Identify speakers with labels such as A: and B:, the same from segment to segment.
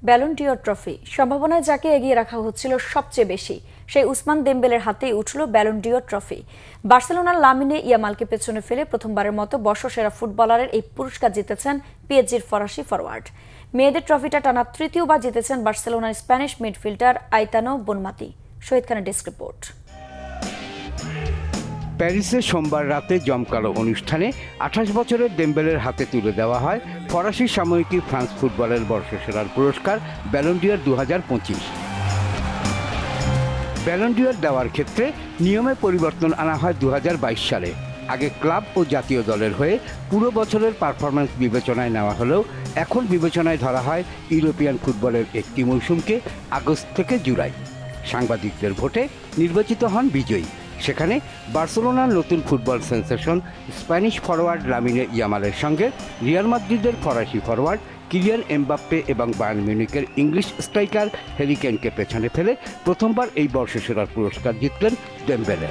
A: Ballon d'Or trophy সম্ভাবনায় যাকে এগিয়ে রাখা হচ্ছিল সবচেয়ে বেশি সেই উসমান দেমবেলের হাতেই উঠল ব্যালন ডিওর ট্রফি। বার্সেলোনার লামিনে ইয়ামালকে পেছনে ফেলে প্রথমবারের মতো বর্ষসেরা ফুটবলারের এই পুরস্কার জিতেছেন পিএসজির ফরাসি ফরওয়ার্ড। মেয়েদের ট্রফিটা টানা তৃতীয়বার জিতেছেন বার্সেলোনার স্প্যানিশ মিডফিল্ডার আইতানো বনমাতি। শহীদ খানের ডেস্ক রিপোর্ট।
B: প্যারিসে সোমবার রাতে জমকালো অনুষ্ঠানে ২৮ বছরের দেমবেলের হাতে তুলে দেওয়া হয় ফরাসি সাময়িকী ফ্রান্স ফুটবলের বর্ষসেরার পুরস্কার ব্যালন ডিওর ২০২৫। ব্যালন ডিওর দেওয়ার ক্ষেত্রে নিয়মে পরিবর্তন আনা হয় ২০২২ সালে। আগে ক্লাব ও জাতীয় দলের হয়ে পুরো বছরের পারফরম্যান্স বিবেচনায় নেওয়া হলেও এখন বিবেচনায় ধরা হয় ইউরোপিয়ান ফুটবলের একটি মৌসুমকে আগস্ট থেকে জুলাই। সাংবাদিকদের ভোটে নির্বাচিত হন বিজয়ী। সেখানে বার্সেলোনার নতুন football sensation Spanish forward Lamine ইয়ামালের সঙ্গে রিয়াল মাদ্রিদের ফরাসি ফরওয়ার্ড কিলিয়ান এমবাপ্পে এবং বায়ার্ন মিউনিখের ইংলিশ স্ট্রাইকার হ্যারি কেনকে পেছনে ফেলে প্রথমবার এই বর্ষসেরার পুরস্কার জিতলেন দেমবেলে।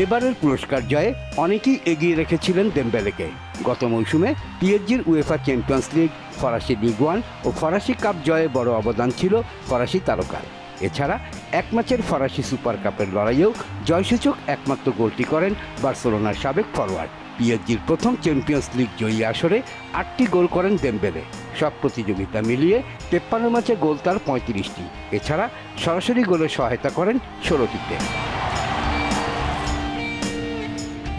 B: এবারের পুরস্কার জয়ে অনেকেই এগিয়ে রেখেছিলেন দেমবেলেকে। গত মৌসুমে পিএসজির উয়েফা চ্যাম্পিয়ন্স লিগ, ফরাসি লিগ ওয়ান ও ফরাসি কাপ জয়ে বড় অবদান ছিল ফরাসি তারকার। এছাড়া এক ম্যাচের ফরাসি সুপার কাপের লড়াইয়েও জয়সূচক একমাত্র গোলটি করেন বার্সেলোনার সাবেক ফরওয়ার্ড। পিএসজির প্রথম চ্যাম্পিয়ন্স লিগ জয়ী আসরে ৮টি গোল করেন দেমবেলে। সব প্রতিযোগিতা মিলিয়ে ৫৩ ম্যাচে গোল তার ৩৫টি। এছাড়া সরাসরি গোলে সহায়তা করেন ১৬টিতে।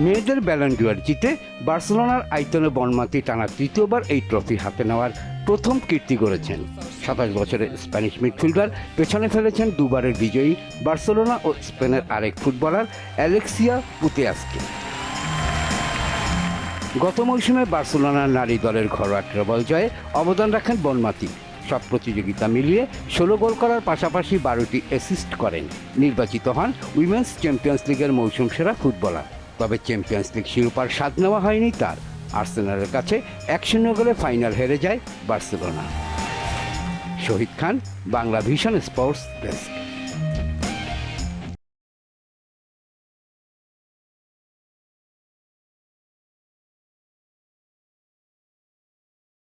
B: মেয়েদের ব্যালন ডিওর জিতে বার্সেলোনার আইতানো বনমাতি টানা তৃতীয়বার এই ট্রফি হাতে নেওয়ার প্রথম কীর্তি গড়েছেন। ২৭ বছরের স্প্যানিশ মিডফিল্ডার পেছনে ফেলেছেন দুবারের বিজয়ী বার্সেলোনা ও স্পেনের আরেক ফুটবলার অ্যালেক্সিয়া পুতেয়াসকে। গত মৌসুমে বার্সেলোনার নারী দলের ঘরোয়া ট্রেবল জয়ে অবদান রাখেন বনমাতি। সব প্রতিযোগিতা মিলিয়ে ১৬ গোল করার পাশাপাশি 12টি অ্যাসিস্ট করেন। নির্বাচিত হন উইমেন্স চ্যাম্পিয়ন্স লিগের মৌসুম সেরা ফুটবলার। তবে চ্যাম্পিয়ন্স লিগ শিরোপার স্বাদ নেওয়া হয়নি তার। আর্সেনালের কাছে ১-০ গোলে ফাইনাল হেরে যায় বার্সেলোনা। শহীদ খান, বাংলা ভিশন স্পোর্টস ডেস্ক।